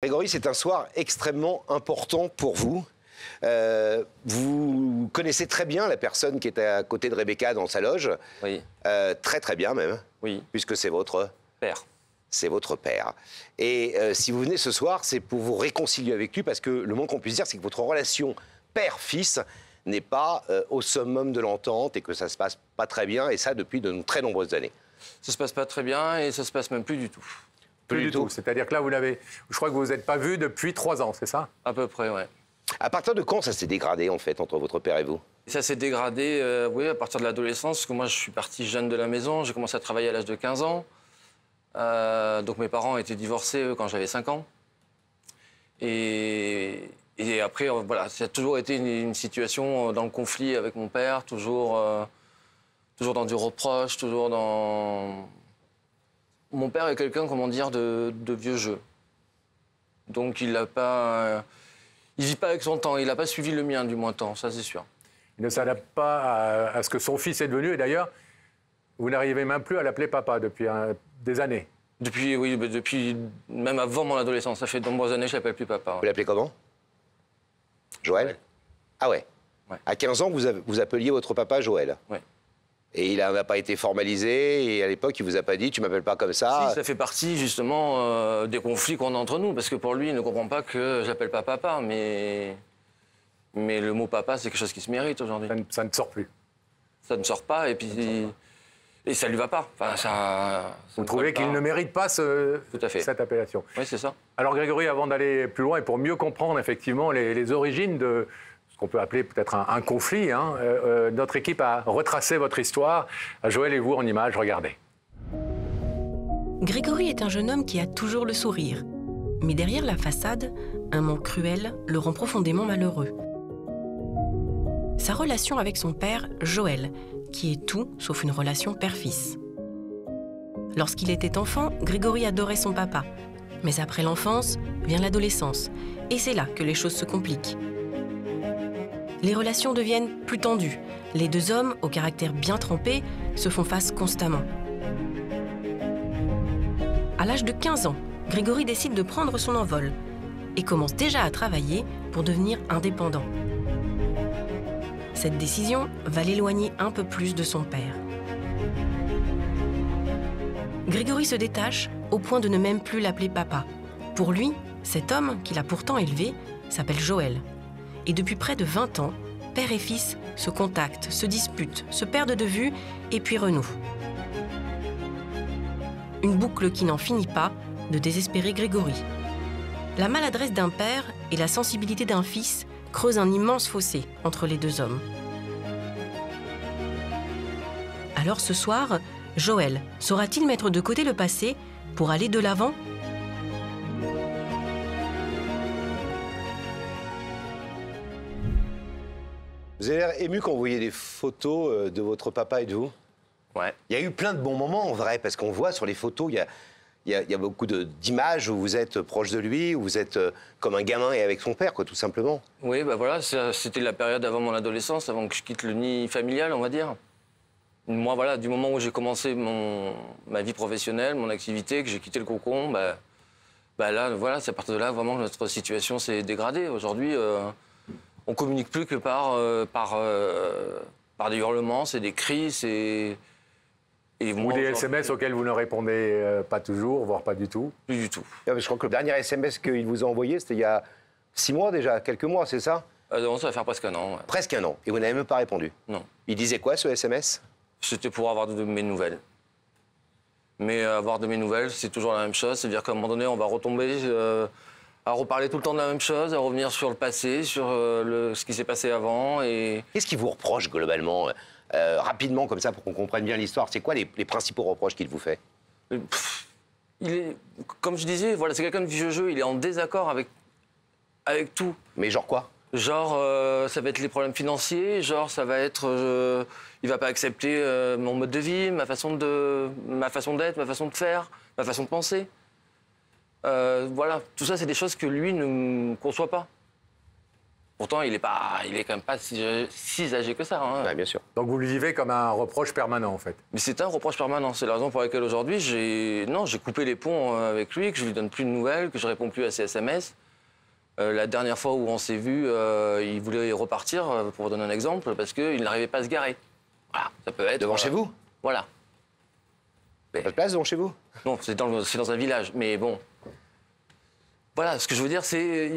Grégory, c'est un soir extrêmement important pour vous. Vous connaissez très bien la personne qui est à côté de Rebecca dans sa loge. Oui. Très très bien même. Oui. Puisque c'est votre Père. C'est votre père. Et si vous venez ce soir, c'est pour vous réconcilier avec lui, parce que le moins qu'on puisse dire, c'est que votre relation père-fils n'est pas au summum de l'entente et que ça se passe pas très bien, et ça depuis de très nombreuses années. Ça se passe pas très bien et ça se passe même plus du tout. Plus du tout. C'est-à-dire que là, je crois que vous vous êtes pas vus depuis 3 ans, c'est ça? À peu près, ouais. À partir de quand ça s'est dégradé, en fait, entre votre père et vous? Ça s'est dégradé, oui, à partir de l'adolescence, parce que moi, je suis parti jeune de la maison. J'ai commencé à travailler à l'âge de 15 ans. Donc mes parents étaient divorcés quand j'avais 5 ans. Et après, voilà, ça a toujours été une situation dans le conflit avec mon père, toujours dans du reproche, toujours dans... Mon père est quelqu'un, comment dire, de vieux jeu. Donc il vit pas avec son temps, il n'a pas suivi le mien du moins temps, ça c'est sûr. Il ne s'adapte pas à ce que son fils est devenu. Et d'ailleurs, vous n'arrivez même plus à l'appeler papa depuis des années. Depuis même avant mon adolescence. Ça fait de nombreuses années que je ne l'appelle plus papa. Vous l'appelez comment? Joël? Ah ouais. À 15 ans, vous appeliez votre papa Joël? Ouais. Et il n'a pas été formalisé, et à l'époque, il vous a pas dit « tu m'appelles pas comme ça ». Si, ça fait partie justement des conflits qu'on a entre nous, parce que pour lui, il ne comprend pas que je l'appelle pas papa, mais le mot papa, c'est quelque chose qui se mérite aujourd'hui. Ça ne sort plus. Ça ne sort pas, et puis... Et ça lui va pas. Enfin, vous trouvez qu'il ne mérite pas Tout à fait. cette appellation? Oui, c'est ça. Alors Grégory, avant d'aller plus loin et pour mieux comprendre effectivement les origines de ce qu'on peut appeler peut-être un conflit, hein, notre équipe a retracé votre histoire. Joël et vous en images, regardez. Grégory est un jeune homme qui a toujours le sourire. Mais derrière la façade, un manque cruel le rend profondément malheureux. Sa relation avec son père, Joël, qui est tout sauf une relation père-fils. Lorsqu'il était enfant, Grégory adorait son papa. Mais après l'enfance, vient l'adolescence. Et c'est là que les choses se compliquent. Les relations deviennent plus tendues. Les deux hommes, au caractère bien trempé, se font face constamment. À l'âge de 15 ans, Grégory décide de prendre son envol et commence déjà à travailler pour devenir indépendant. Cette décision va l'éloigner un peu plus de son père. Grégory se détache au point de ne même plus l'appeler papa. Pour lui, cet homme, qu'il a pourtant élevé, s'appelle Joël. Et depuis près de 20 ans, père et fils se contactent, se disputent, se perdent de vue et puis renouent. Une boucle qui n'en finit pas de désespérer Grégory. La maladresse d'un père et la sensibilité d'un fils creusent un immense fossé entre les deux hommes. Alors ce soir, Joël saura-t-il mettre de côté le passé pour aller de l'avant ? Vous avez l'air ému quand vous voyez des photos de votre papa et de vous. Ouais. Il y a eu plein de bons moments en vrai, parce qu'on voit sur les photos, il y a beaucoup d'images où vous êtes proche de lui, où vous êtes comme un gamin et avec son père, quoi, tout simplement. Oui, bah voilà, c'était la période avant mon adolescence, avant que je quitte le nid familial, on va dire. Moi, voilà, du moment où j'ai commencé ma vie professionnelle, mon activité, que j'ai quitté le cocon, bah là, voilà, c'est à partir de là vraiment que notre situation s'est dégradée. Aujourd'hui, on communique plus que par des hurlements, c'est des cris, c'est... Ou des SMS auxquels vous ne répondez pas toujours, voire pas du tout? Plus du tout. Je crois que le dernier SMS qu'il vous a envoyé, c'était il y a 6 mois déjà, quelques mois, c'est ça? Non, ça va faire presque un an. Ouais. Presque un an. Et vous n'avez même pas répondu? Non. Il disait quoi, ce SMS? C'était pour avoir de mes nouvelles. Mais avoir de mes nouvelles, c'est toujours la même chose. C'est-à-dire qu'à un moment donné, on va retomber à reparler tout le temps de la même chose, à revenir sur le passé, sur ce qui s'est passé avant. Et... Qu'est-ce qu'il vous reproche globalement, rapidement comme ça, pour qu'on comprenne bien l'histoire? C'est quoi les principaux reproches qu'il vous fait? Comme je disais, voilà, c'est quelqu'un de vieux jeu, il est en désaccord avec tout. Mais genre quoi? Genre, ça va être les problèmes financiers, genre, ça va être... il va pas accepter mon mode de vie, ma façon d'être, ma façon de faire, ma façon de penser. Voilà, tout ça, c'est des choses que lui ne conçoit pas. Pourtant, il est quand même pas si âgé que ça. Hein. Ouais, bien sûr. Donc vous le vivez comme un reproche permanent, en fait. Mais c'est un reproche permanent. C'est la raison pour laquelle aujourd'hui, j'ai coupé les ponts avec lui, que je lui donne plus de nouvelles, que je réponds plus à ses SMS. La dernière fois où on s'est vu, il voulait repartir, pour vous donner un exemple, parce qu'il n'arrivait pas à se garer. Voilà, ça peut être... Devant chez vous? Voilà. Pas de place devant chez vous? Non, c'est dans un village, mais bon. Voilà, ce que je veux dire, c'est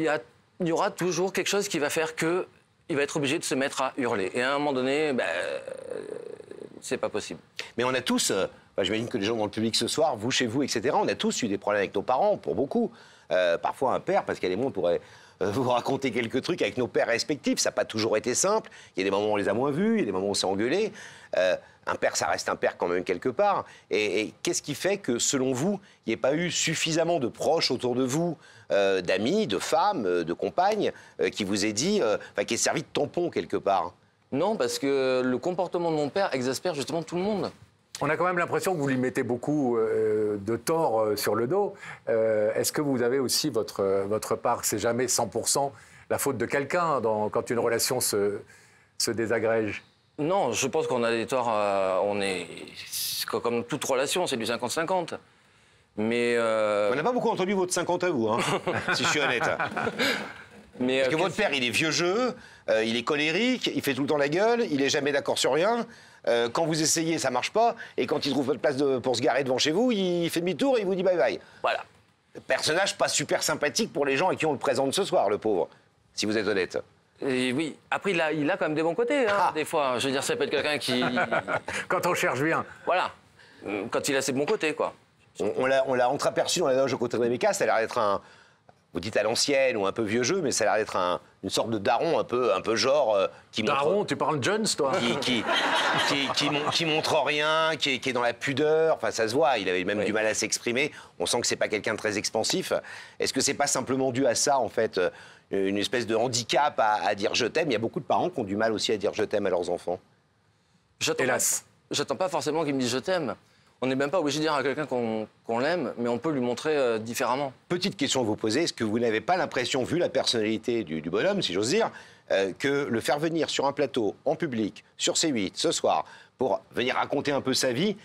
il y aura toujours quelque chose qui va faire qu'il va être obligé de se mettre à hurler. Et à un moment donné, c'est pas possible. Mais on a tous, j'imagine que les gens dans le public ce soir, vous chez vous, etc., on a tous eu des problèmes avec nos parents, pour beaucoup. Parfois un père, parce qu'elle et moi, on pourrait vous raconter quelques trucs avec nos pères respectifs. Ça n'a pas toujours été simple. Il y a des moments où on les a moins vus, il y a des moments où on s'est engueulé. Un père, ça reste un père quand même quelque part. Et qu'est-ce qui fait que, selon vous, il n'y ait pas eu suffisamment de proches autour de vous, d'amis, de femmes, de compagnes, qui vous aient dit, qui aient servi de tampon quelque part? Non, parce que le comportement de mon père exaspère justement tout le monde. On a quand même l'impression que vous lui mettez beaucoup de tort sur le dos. Est-ce que vous avez aussi votre part? C'est jamais 100% la faute de quelqu'un quand une relation se désagrège? Non, je pense qu'on a des torts. Comme toute relation, c'est du 50-50. Mais On n'a pas beaucoup entendu votre 50 à vous, hein, si je suis honnête. Mais, Parce que votre père, il est vieux jeu, il est colérique, il fait tout le temps la gueule, il est jamais d'accord sur rien. Quand vous essayez, ça marche pas. Et quand il trouve votre place pour se garer devant chez vous, il fait demi-tour et il vous dit bye bye. Voilà. Personnage pas super sympathique pour les gens à qui on le présente ce soir, le pauvre, si vous êtes honnête. Et oui. Après, il a quand même des bons côtés, hein, des fois. Je veux dire, ça peut être quelqu'un qui... Quand on cherche bien. Voilà. Quand il a ses bons côtés, quoi. On l'a entreaperçu dans la loge au côté de Rebecca, ça a l'air d'être un... Vous dites à l'ancienne ou un peu vieux jeu, mais ça a l'air d'être une sorte de daron un peu genre... qui Daron, montre, tu parles Jones, toi? qui montre rien, qui est dans la pudeur. Enfin, ça se voit, il avait même du mal à s'exprimer. On sent que c'est pas quelqu'un de très expansif. Est-ce que c'est pas simplement dû à ça, en fait, une espèce de handicap à dire je t'aime? Il y a beaucoup de parents qui ont du mal aussi à dire je t'aime à leurs enfants. Hélas. J'attends pas forcément qu'il me dise je t'aime. On n'est même pas obligé de dire à quelqu'un qu'on l'aime, mais on peut lui montrer différemment. Petite question à vous poser, est-ce que vous n'avez pas l'impression, vu la personnalité du bonhomme, si j'ose dire, que le faire venir sur un plateau, en public, sur C8, ce soir, pour venir raconter un peu sa vie,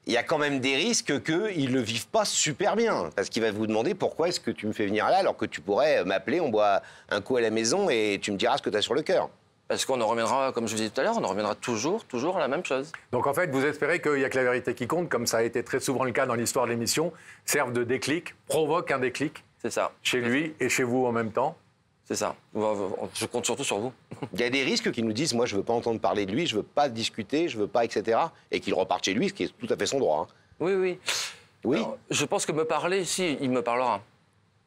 il y a quand même des risques qu'il ne le vive pas super bien. Parce qu'il va vous demander pourquoi est-ce que tu me fais venir là, alors que tu pourrais m'appeler, on boit un coup à la maison et tu me diras ce que tu as sur le cœur. Parce qu'on en reviendra, comme je vous disais tout à l'heure, on en reviendra toujours à la même chose. Donc en fait, vous espérez qu'il n'y a que la vérité qui compte, comme ça a été très souvent le cas dans l'histoire de l'émission, serve de déclic, provoque un déclic. C'est ça. Chez lui et chez vous en même temps. C'est ça. Je compte surtout sur vous. Il y a des risques qui nous disent, moi, je ne veux pas entendre parler de lui, je ne veux pas discuter, je ne veux pas, etc. Et qu'il reparte chez lui, ce qui est tout à fait son droit. Hein. Oui, oui. Oui. Alors, je pense que me parler, si, il me parlera.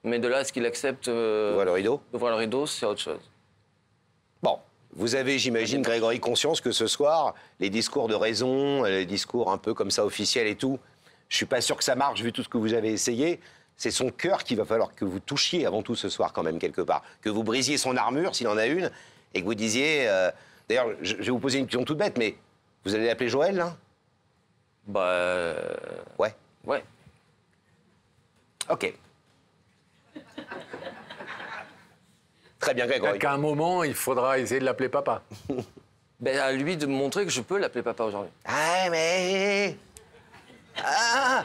Mais de là à ce qu'il accepte... D'ouvrir le rideau. D'ouvrir le rideau, c'est autre chose. Bon. Vous avez, j'imagine, Grégory, conscience que ce soir, les discours de raison, les discours un peu comme ça officiels et tout, je suis pas sûr que ça marche vu tout ce que vous avez essayé. C'est son cœur qu'il va falloir que vous touchiez avant tout ce soir quand même quelque part. Que vous brisiez son armure, s'il en a une, et que vous disiez... D'ailleurs, je vais vous poser une question toute bête, mais vous allez l'appeler Joël, là? Ouais. Ouais. OK. Très bien, Grégory. Qu'à un moment, il faudra essayer de l'appeler papa. À lui de me montrer que je peux l'appeler papa aujourd'hui. Ah, mais... Ah!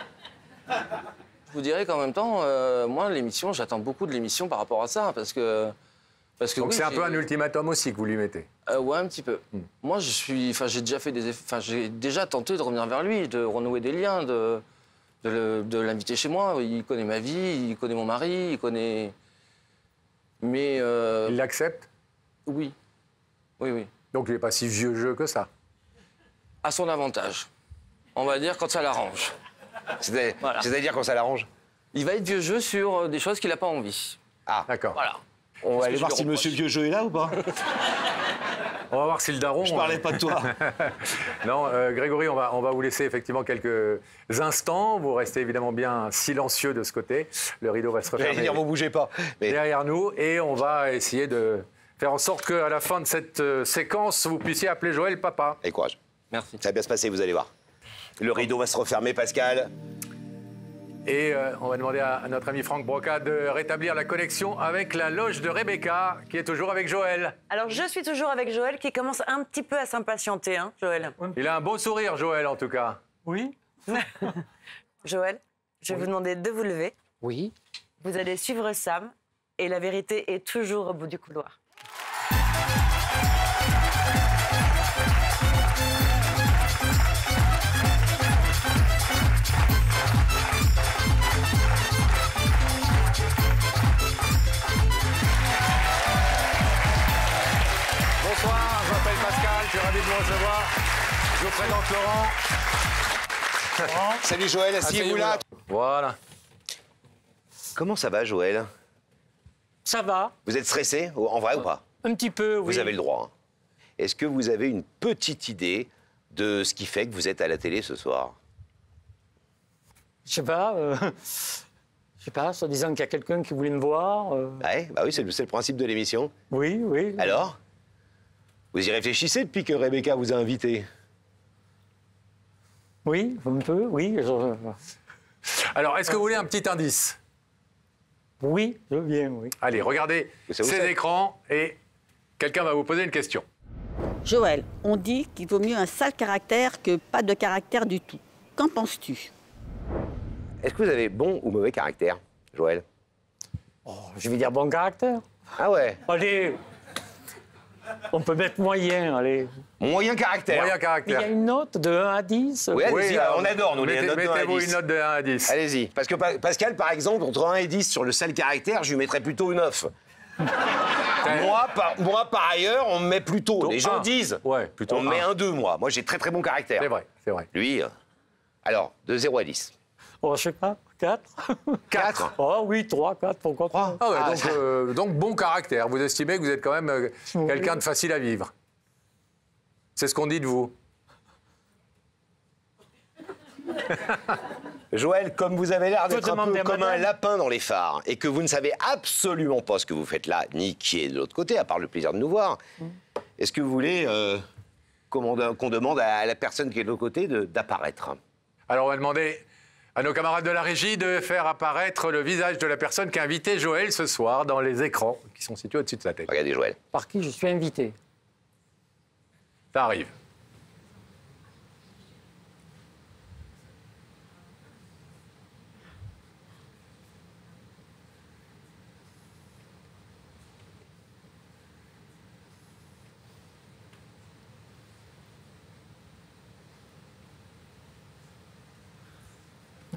Je vous dirais qu'en même temps, moi, l'émission, j'attends beaucoup de l'émission par rapport à ça, parce que Donc oui, c'est un peu un ultimatum aussi que vous lui mettez. Ouais, un petit peu. Moi, j'ai déjà fait j'ai déjà tenté de revenir vers lui, de renouer des liens, de l'inviter chez moi. Il connaît ma vie, il connaît mon mari, il connaît... Mais... Il l'accepte? Oui. Oui, oui. Donc il n'est pas si vieux jeu que ça. À son avantage. On va dire quand ça l'arrange. C'est-à-dire quand ça l'arrange? Il va être vieux jeu sur des choses qu'il n'a pas envie. Ah, D'accord. Voilà. on va aller voir si Monsieur Vieux Jeu est là ou pas? On va voir si le daron... Je parlais pas de toi. Non, Grégory, on va vous laisser effectivement quelques instants. Vous restez évidemment bien silencieux de ce côté. Le rideau va se J'allais refermer dire, vous bougez pas. Mais... derrière nous et on va essayer de faire en sorte qu'à la fin de cette séquence, vous puissiez appeler Joël papa. Allez, courage. Merci. Ça va bien se passer, vous allez voir. Le rideau va se refermer, Pascal. Et on va demander à notre ami Franck Broca de rétablir la connexion avec la loge de Rebecca, qui est toujours avec Joël. Alors, je suis toujours avec Joël, qui commence un petit peu à s'impatienter, hein, Joël. Il a un beau sourire, Joël, en tout cas. Oui. Joël, je vais vous demander de vous lever. Oui. Vous allez suivre Sam, et la vérité est toujours au bout du couloir. Bonsoir, je m'appelle Pascal, je suis ravi de vous recevoir. Je vous présente Laurent. Salut Joël, asseyez-vous là. Voilà. Comment ça va Joël? Ça va. Vous êtes stressé, en vrai ou pas? Un petit peu, oui. Vous avez le droit. Hein. Est-ce que vous avez une petite idée de ce qui fait que vous êtes à la télé ce soir? Je sais pas. Soi disant qu'il y a quelqu'un qui voulait me voir. Ouais, bah oui, c'est le principe de l'émission. Oui, oui. Alors? Vous y réfléchissez depuis que Rebecca vous a invité? Oui, un peu, oui. Alors, est-ce que vous voulez un petit indice? Oui, je viens, oui. Allez, regardez Ça vous ces fait. écrans et quelqu'un va vous poser une question. Joël, on dit qu'il vaut mieux un sale caractère que pas de caractère du tout. Qu'en penses-tu? Est-ce que vous avez bon ou mauvais caractère, Joël? Oh, je vais dire bon caractère. Ah ouais, Allez, on peut mettre moyen, allez. moyen caractère. Moyen Il y caractère. a une note de 1 à 10. Oui, allez-y, alors, on adore, nous, les notes de 1 à Mettez-vous 10. une note de 1 à 10. Allez-y, parce que Pascal, par exemple, entre 1 et 10 sur le sale caractère, je lui mettrais plutôt une 9. moi, par ailleurs, on me met plutôt. Les gens un. disent, Ouais, plutôt on me met un. un 2, moi. Moi, j'ai très très bon caractère. C'est vrai, c'est vrai. Lui, alors, de 0 à 10. Oh, je sais pas, 4. 4. Oh oui, 3, 4, pourquoi pas. Ah ouais, Ah, donc bon caractère. Vous estimez que vous êtes quand même quelqu'un de facile à vivre. C'est ce qu'on dit de vous. Joël, comme vous avez l'air d'être un demander peu à comme un madame. lapin dans les phares et que vous ne savez absolument pas ce que vous faites là, ni qui est de l'autre côté, à part le plaisir de nous voir, est-ce que vous voulez qu'on demande à la personne qui est de l'autre côté d'apparaître? Alors on va demander à nos camarades de la régie de faire apparaître le visage de la personne qui a invité Joël ce soir dans les écrans qui sont situés au-dessus de sa tête. Regardez Joël. Par qui je suis invité? Ça arrive.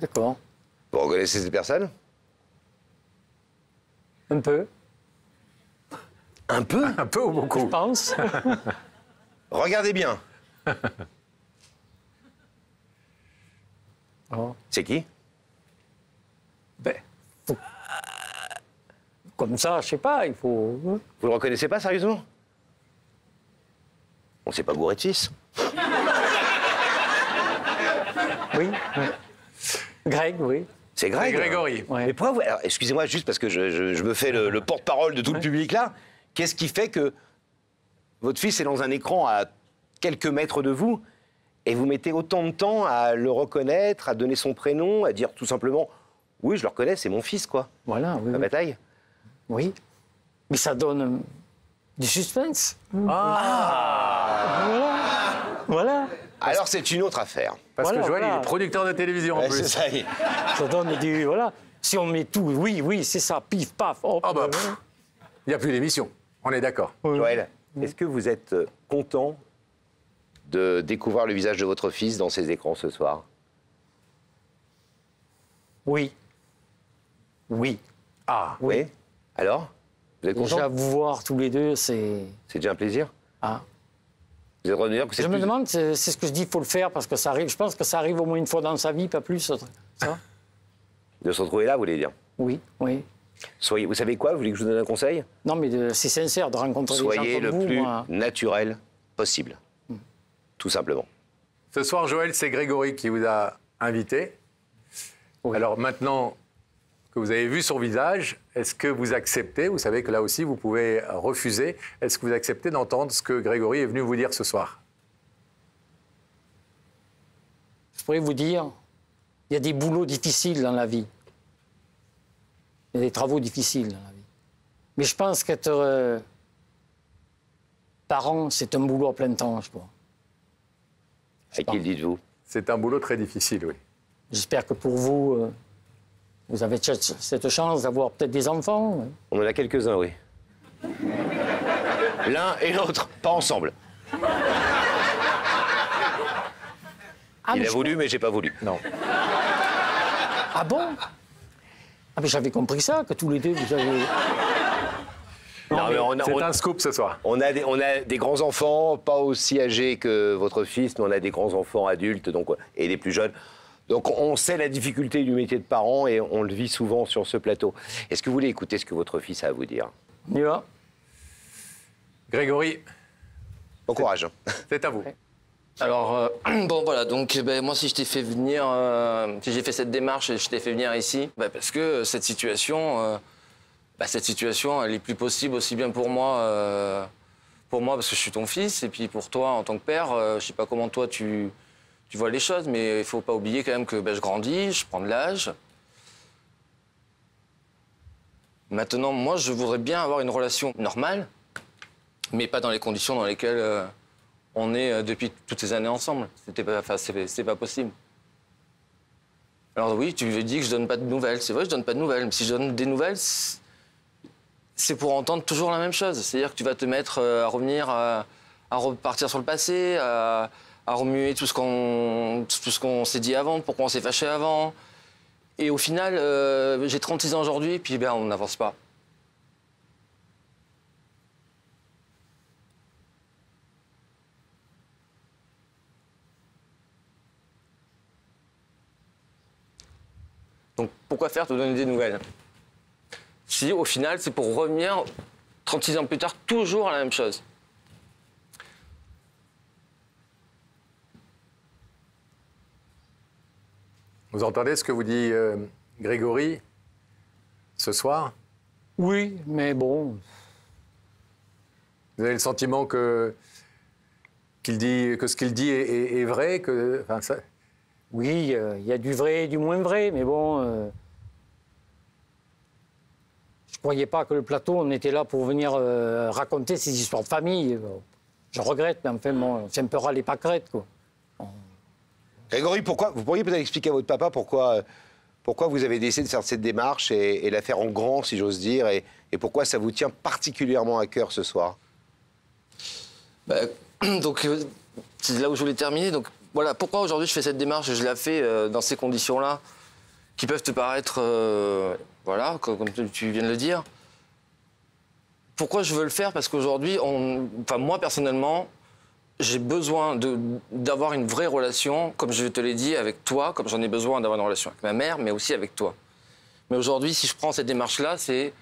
D'accord. Vous reconnaissez cette personne? Un peu, Un peu. Un peu ou je beaucoup? pense. Regardez bien. Oh. C'est qui? Ben, comme ça, je sais pas, il faut... Vous le reconnaissez pas, sérieusement? On s'est pas gouré de fils. Oui. Greg, oui. C'est Greg. C'est Grégory. Ouais. Mais pourquoi vous... Alors, excusez-moi, juste parce que je me fais le porte-parole de tout le public là. Qu'est-ce qui fait que votre fils est dans un écran à quelques mètres de vous et vous mettez autant de temps à le reconnaître, à donner son prénom, à dire tout simplement « Oui, je le reconnais, c'est mon fils, quoi. Voilà, oui. La Oui. bataille. Oui. Mais ça donne du suspense. Voilà. Alors, c'est une autre affaire. Parce Voilà, que Joël, voilà. il est producteur de télévision en Ouais, plus. c'est ça. Ça donne du... Voilà. Si on met tout, oui, oui, c'est ça, pif, paf, hop. Ah bah, pff, il n'y a plus d'émission. On est d'accord. Joël, est-ce que vous êtes content de découvrir le visage de votre fils dans ces écrans ce soir? Oui. Oui. Ah, Oui. Alors? Vous êtes Déjà, content? vous voir tous les deux, c'est... C'est déjà un plaisir? Ah. Vous êtes en train de dire que c'est Je me plus- demande, c'est ce que je dis, il faut le faire, parce que ça arrive, je pense que ça arrive au moins une fois dans sa vie, pas plus, ça. de se retrouver là, vous voulez dire? Oui, oui. Soyez, vous savez quoi? Vous voulez que je vous donne un conseil? Non, mais c'est sincère de rencontrer des Soyez gens le comme vous. plus Moi. naturel possible. Tout simplement. ce soir, Joël, c'est Grégory qui vous a invité. Oui. Alors maintenant que vous avez vu son visage, est-ce que vous acceptez, vous savez que là aussi vous pouvez refuser, est-ce que vous acceptez d'entendre ce que Grégory est venu vous dire ce soir? Je pourrais vous dire Il y a des boulots difficiles dans la vie. Il y a des travaux difficiles dans la vie. Mais je pense qu'être parent, c'est un boulot à plein temps, je crois. À qui le dites-vous? C'est un boulot très difficile, oui. J'espère que pour vous, vous avez cette chance d'avoir peut-être des enfants. On en a quelques-uns, oui. L'un et l'autre, pas ensemble. Il a voulu, mais j'ai pas voulu. Non. Ah bon? Ah mais j'avais compris ça, que tous les deux, vous avez... Non, mais C'est un scoop ce soir. on a des grands-enfants, pas aussi âgés que votre fils, mais on a des grands-enfants adultes donc, et les plus jeunes. Donc on sait la difficulté du métier de parent et on le vit souvent sur ce plateau. Est-ce que vous voulez écouter ce que votre fils a à vous dire? On y va. Grégory, Bon courage. c'est à vous. Alors, bon voilà, donc moi si je t'ai fait venir, si j'ai fait cette démarche et je t'ai fait venir ici, parce que cette situation, elle est plus possible aussi bien pour moi parce que je suis ton fils, et puis pour toi en tant que père, je sais pas comment toi tu vois les choses, mais il faut pas oublier quand même que je grandis, je prends de l'âge. Maintenant, moi je voudrais bien avoir une relation normale, mais pas dans les conditions dans lesquelles on est depuis toutes ces années ensemble. C'est pas possible. Alors oui, tu lui dis que je donne pas de nouvelles. C'est vrai, je donne pas de nouvelles. Mais si je donne des nouvelles, c'est pour entendre toujours la même chose. C'est-à-dire que tu vas te mettre à revenir, à repartir sur le passé, à remuer tout ce qu'on s'est dit avant, pourquoi on s'est fâché avant. Et au final, j'ai 36 ans aujourd'hui, et puis on n'avance pas. Donc pourquoi faire te donner des nouvelles? Si au final c'est pour revenir 36 ans plus tard toujours à la même chose. Vous entendez ce que vous dit Grégory ce soir? Oui, mais bon... Vous avez le sentiment que ce qu'il dit est vrai, que, enfin, ça... Oui, il y a du vrai et du moins vrai, mais bon... je ne croyais pas que le plateau, on était là pour venir raconter ces histoires de famille. Je regrette, mais enfin, bon, c'est un peu râler pas crête, quoi. Grégory, vous pourriez peut-être expliquer à votre papa pourquoi vous avez décidé de faire cette démarche et la faire en grand, si j'ose dire, et pourquoi ça vous tient particulièrement à cœur ce soir? Donc, c'est là où je voulais terminer. Donc, voilà, pourquoi aujourd'hui je fais cette démarche? Je la fais dans ces conditions-là, qui peuvent te paraître, voilà, comme tu viens de le dire. Pourquoi je veux le faire? Parce qu'aujourd'hui, moi personnellement, j'ai besoin d'avoir une vraie relation, comme je te l'ai dit, avec toi, comme j'en ai besoin d'avoir une relation avec ma mère, mais aussi avec toi. Mais aujourd'hui, si je prends cette démarche-là, c'est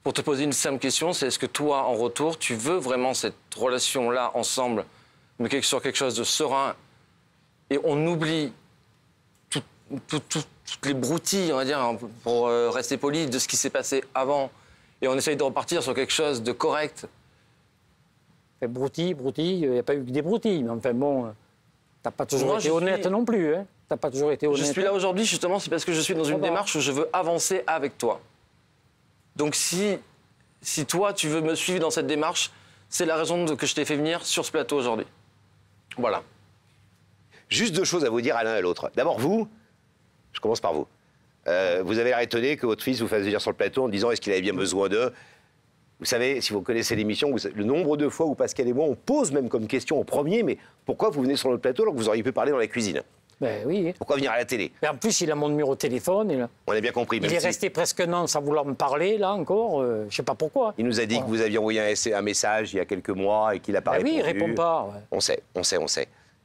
pour te poser une simple question, c'est est-ce que toi, en retour, tu veux vraiment cette relation-là ensemble, mais sur quelque chose de serein, et on oublie toutes les broutilles, on va dire, pour rester poli, de ce qui s'est passé avant, et on essaye de repartir sur quelque chose de correct. Broutilles, il n'y a pas eu que des broutilles, mais enfin bon, t'as pas toujours été honnête non plus, hein. T'as pas toujours été honnête. Je suis là aujourd'hui, justement, c'est parce que je suis dans une démarche où je veux avancer avec toi. Donc si toi, tu veux me suivre dans cette démarche, c'est la raison que je t'ai fait venir sur ce plateau aujourd'hui. Voilà. Juste deux choses à vous dire à l'un et à l'autre. D'abord, vous, je commence par vous. Vous avez l'air étonné que votre fils vous fasse venir sur le plateau en disant est-ce qu'il avait bien besoin d'eux. Vous savez, si vous connaissez l'émission, le nombre de fois où Pascal et moi, on pose même comme question en premier, mais pourquoi vous venez sur notre plateau alors que vous auriez pu parler dans la cuisine? Ben oui. Pourquoi venir à la télé? Et en plus, il a mon numéro de téléphone. Et là, on a bien compris. Il est resté presque un an sans vouloir me parler, là encore. Je ne sais pas pourquoi. Il nous a dit que vous aviez envoyé un message il y a quelques mois et qu'il n'a pas répondu. Oui, il ne répond pas. Ouais. On sait.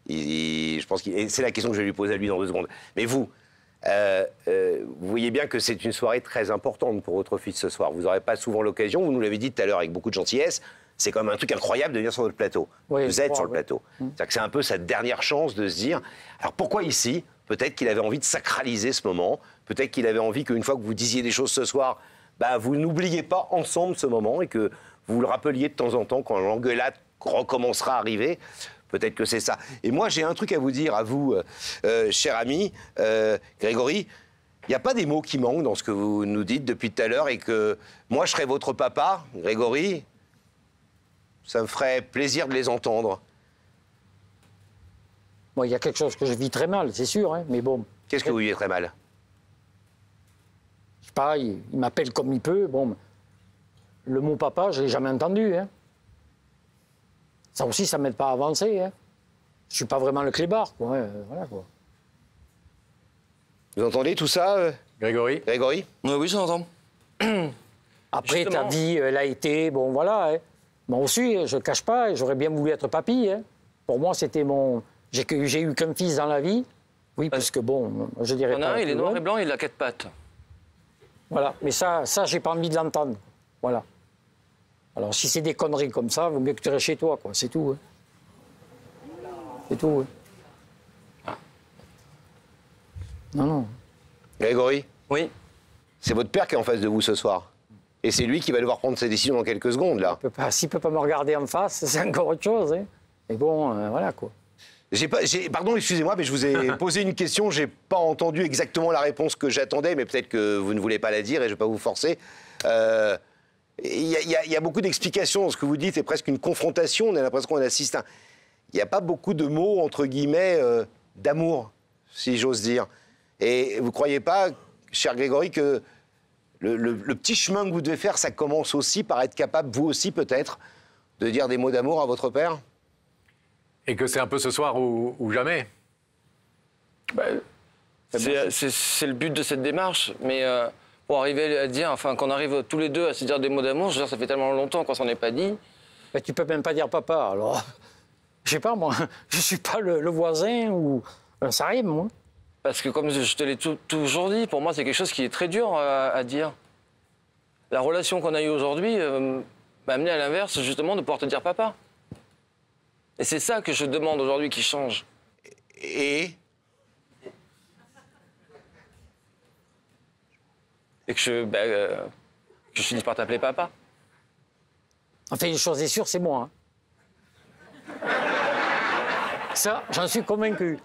Je pense c'est la question que je vais lui poser à lui dans 2 secondes. Mais vous voyez bien que c'est une soirée très importante pour votre fils ce soir. Vous n'aurez pas souvent l'occasion, vous nous l'avez dit tout à l'heure avec beaucoup de gentillesse, c'est quand même un truc incroyable de venir sur votre plateau. Oui, vous êtes sur le plateau. C'est-à-dire que c'est un peu sa dernière chance de se dire, alors pourquoi ici? Peut-être qu'il avait envie de sacraliser ce moment, peut-être qu'il avait envie qu'une fois que vous disiez des choses ce soir, vous n'oubliez pas ensemble ce moment et que vous le rappeliez de temps en temps quand l'engueulade recommencera à arriver. Peut-être que c'est ça. Et moi, j'ai un truc à vous dire, à vous, cher ami, Grégory. Il n'y a pas des mots qui manquent dans ce que vous nous dites depuis tout à l'heure et que moi, je serais votre papa, Grégory. Ça me ferait plaisir de les entendre. Bon, il y a quelque chose que je vis très mal, c'est sûr, hein, mais bon. Qu'est-ce que vous vivez très mal? Je sais pas, il m'appelle comme il peut. Bon, le mot papa, je l'ai jamais entendu. Hein. Ça aussi, ça m'aide pas à avancer. Hein. Je suis pas vraiment le clébard, quoi. Voilà, quoi. Vous entendez tout ça, Grégory? Grégory? Oui, j'entends. Après, Justement. ta vie, elle a été, bon, voilà. Hein. Moi aussi, je ne cache pas, j'aurais bien voulu être papy. Hein. Pour moi, c'était mon... J'ai eu qu'un fils dans la vie. Oui, parce que bon, je dirais Il y en a pas... un, il plus est noir loin. et blanc, il a 4 pattes. Voilà, mais ça j'ai pas envie de l'entendre. Voilà. Alors, si c'est des conneries comme ça, vaut mieux que tu restes chez toi, quoi. C'est tout. Hein. C'est tout. Hein. Non, non. Grégory? Oui. C'est votre père qui est en face de vous ce soir. Et c'est lui qui va devoir prendre ses décisions dans quelques secondes, là. S'il ne peut pas me regarder en face, c'est encore autre chose. Hein. Mais bon, voilà, quoi. Pardon, excusez-moi, mais je vous ai posé une question. J'ai pas entendu exactement la réponse que j'attendais, mais peut-être que vous ne voulez pas la dire et je vais pas vous forcer. Il y a beaucoup d'explications dans ce que vous dites et presque une confrontation. On a l'impression qu'on assiste à... Il n'y a pas beaucoup de mots, entre guillemets, d'amour, si j'ose dire. Et vous ne croyez pas, cher Grégory, que le petit chemin que vous devez faire, ça commence aussi par être capable, vous aussi peut-être, de dire des mots d'amour à votre père? Et que c'est un peu ce soir ou jamais? C'est le but de cette démarche, mais pour arriver à dire, enfin, qu'on arrive tous les deux à se dire des mots d'amour, je veux dire, ça fait tellement longtemps qu'on s'en est pas dit. Mais tu peux même pas dire papa, alors... Je sais pas, moi, je suis pas le voisin ou un sarib, moi. Parce que comme je te l'ai toujours dit, pour moi, c'est quelque chose qui est très dur à dire. La relation qu'on a eue aujourd'hui m'a amené à l'inverse, justement, de pouvoir te dire papa. Et c'est ça que je demande aujourd'hui qui change. Et Et que je finisse par t'appeler papa. Enfin, une chose est sûre, c'est moi. Hein. Ça, j'en suis convaincu.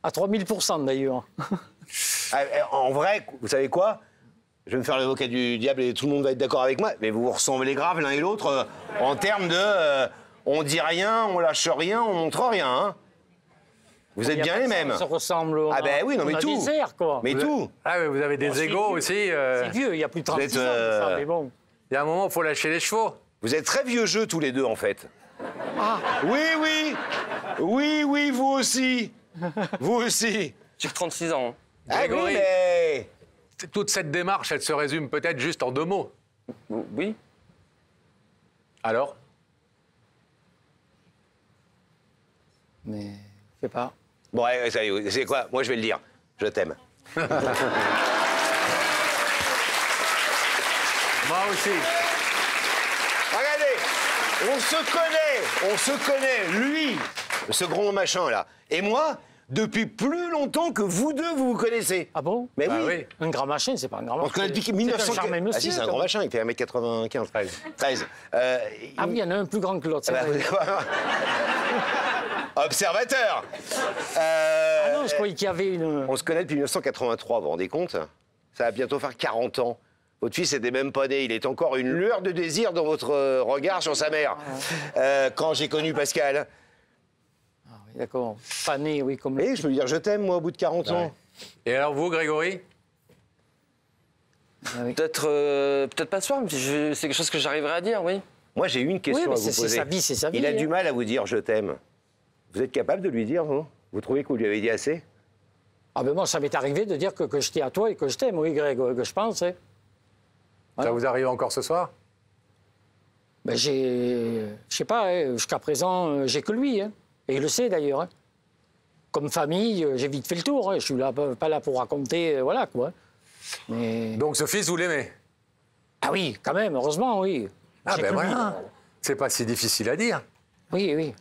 À 3000% d'ailleurs. en vrai, vous savez quoi? Je vais me faire l'avocat du diable et tout le monde va être d'accord avec moi, mais vous vous ressemblez grave l'un et l'autre en termes de... on dit rien, on lâche rien, on montre rien. Hein. Vous êtes bien les mêmes. Ça ressemble. Ah ben oui, non mais on a tout. des airs, quoi. Mais tout. Ah oui, vous avez des égos aussi. C'est vieux, il y a plus de 36 ans, ça, mais bon. Il y a un moment, il faut lâcher les chevaux. Vous êtes très vieux jeu tous les deux en fait. Ah. Oui, oui. Oui, oui, vous aussi. Vous aussi. J'ai que 36 ans. Hein. Ah oui, Grégory. mais... Toute cette démarche, elle se résume peut-être juste en 2 mots. Oui. Alors? Mais je sais pas. Bon, allez, c'est quoi? Moi, je vais le dire. Je t'aime. Moi aussi. Regardez, on se connaît, lui, ce gros machin là, et moi, depuis plus longtemps que vous deux, vous vous connaissez. Ah bon? Mais Bah oui. oui. Un grand machin, c'est pas un grand machin. On se connaît depuis C'est 1900. un charmant monsieur, Ah si, c'est un quand grand même. machin, il fait 1m95. 13. Ah oui, il y en a un plus grand que l'autre. c'est Bah, vrai. Observateur. Ah non, je croyais qu'il y avait une... On se connaît depuis 1983, vous vous rendez compte? Ça va bientôt faire 40 ans. Votre fils n'était même pas né. Il est encore une lueur de désir dans votre regard sur sa mère. Quand j'ai connu Pascal. Ah oui, d'accord. Pas né, oui, comme... Et je peux lui dire je t'aime, moi, au bout de 40 ans. Et alors vous, Grégory? Peut-être pas ce soir, mais c'est quelque chose que j'arriverai à dire, oui. Moi, j'ai une question Oui, mais à vous c'est poser. sa vie, c'est sa vie. Il a hein. du mal à vous dire je t'aime. Vous êtes capable de lui dire, vous? Vous trouvez que vous lui avez dit assez? Ah ben moi, ça m'est arrivé de dire que je t'ai à toi et que je t'aime, oui, Greg, que je pense. Hein. Ça vous arrive encore ce soir? Ben je sais pas, hein, jusqu'à présent, j'ai que lui, hein. Et il le sait d'ailleurs. Hein. Comme famille, j'ai vite fait le tour. Hein. Je suis là, pas là pour raconter, voilà quoi. Mais... Donc ce fils, vous l'aimez? Ah oui, quand même, heureusement, oui. Ah J'ai ben que lui. voilà. C'est pas si difficile à dire. Oui, oui.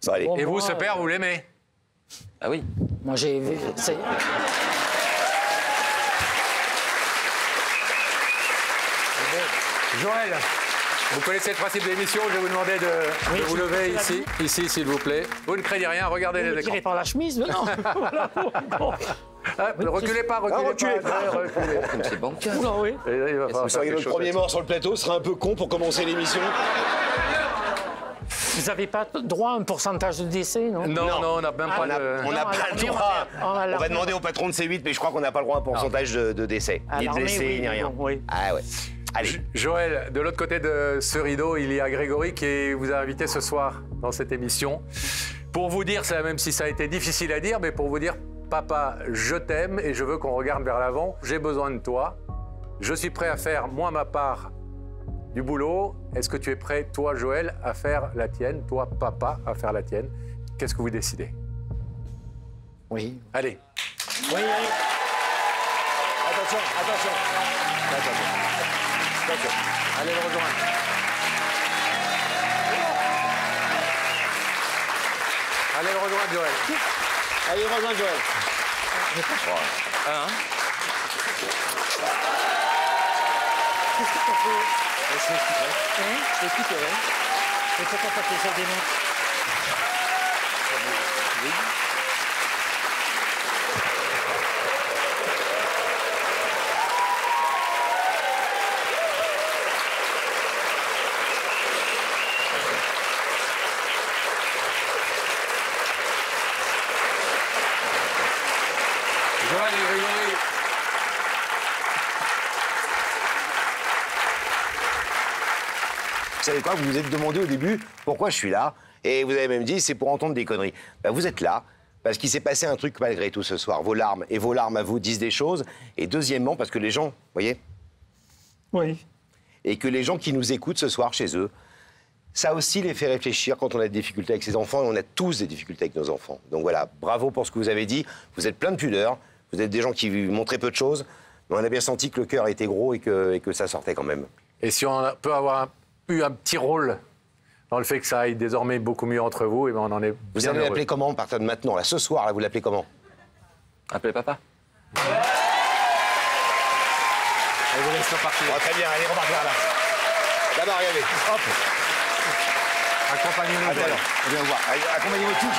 Bon, allez. Bon, Et vous, moi, ce père, vous l'aimez? Ah oui. Moi, j'ai... Joël, Vous connaissez le principe de l'émission, je vais vous demander de vous lever ici, s'il vous plaît. Vous ne craignez rien, regardez les Vous écrans. tirez par la chemise, mais non. Voilà. Reculez pas, reculez pas. C'est bancal. Oula, oui. Et là, il va falloir Vous faire seriez quelque le chose premier là-dessus. mort sur le plateau, ce serait un peu con pour commencer l'émission. Vous n'avez pas droit à un pourcentage de décès, non? Non, on n'a même pas de... On n'a Non, pas à le l'armée, droit. on a On va l'armée. demander au patron de C8, mais je crois qu'on n'a pas le droit à un pourcentage de décès. À Ni de l'armée, blessés, oui, ni rien. bon, oui. Ah ouais. Allez. Joël, de l'autre côté de ce rideau, il y a Grégory qui vous a invité ce soir dans cette émission. Pour vous dire, même si ça a été difficile à dire, mais pour vous dire, papa, je t'aime et je veux qu'on regarde vers l'avant. J'ai besoin de toi. Je suis prêt à faire, moi, ma part du boulot. Est-ce que tu es prêt, toi, Joël, à faire la tienne? Toi, papa, à faire la tienne? Qu'est-ce que vous décidez? Oui. Allez. Oui, oui. Attention. Allez le rejoindre. Allez le rejoindre, Joël. Allez, rejoins Joël. Hein? Qu'est-ce que t'as fait? Je t'expliquerai. Et pourquoi t'as fait ça des mains? Joël et Grégory. Vous savez quoi, vous vous êtes demandé au début pourquoi je suis là. Et vous avez même dit, c'est pour entendre des conneries. Ben, vous êtes là parce qu'il s'est passé un truc malgré tout ce soir. Vos larmes à vous disent des choses. Et deuxièmement, parce que les gens, vous voyez, Oui. et que les gens qui nous écoutent ce soir chez eux, ça aussi les fait réfléchir quand on a des difficultés avec ses enfants. Et on a tous des difficultés avec nos enfants. Donc voilà, bravo pour ce que vous avez dit. Vous êtes plein de pudeur. Vous êtes des gens qui montraient peu de choses. Mais on a bien senti que le cœur était gros et que ça sortait quand même. Et si on peut avoir eu un petit rôle dans le fait que ça aille désormais beaucoup mieux entre vous, et ben on en est bien Vous allez heureux. l'appeler comment à partir de maintenant, là, ce soir, là, vous l'appelez comment? Appelez papa. Et vous laissez partir. Oh, très bien, allez, remarque là. D'abord, regardez. Hop. Accompagnez-nous. Attends, Joël. on vient voir. Allez, accompagnez-moi tous.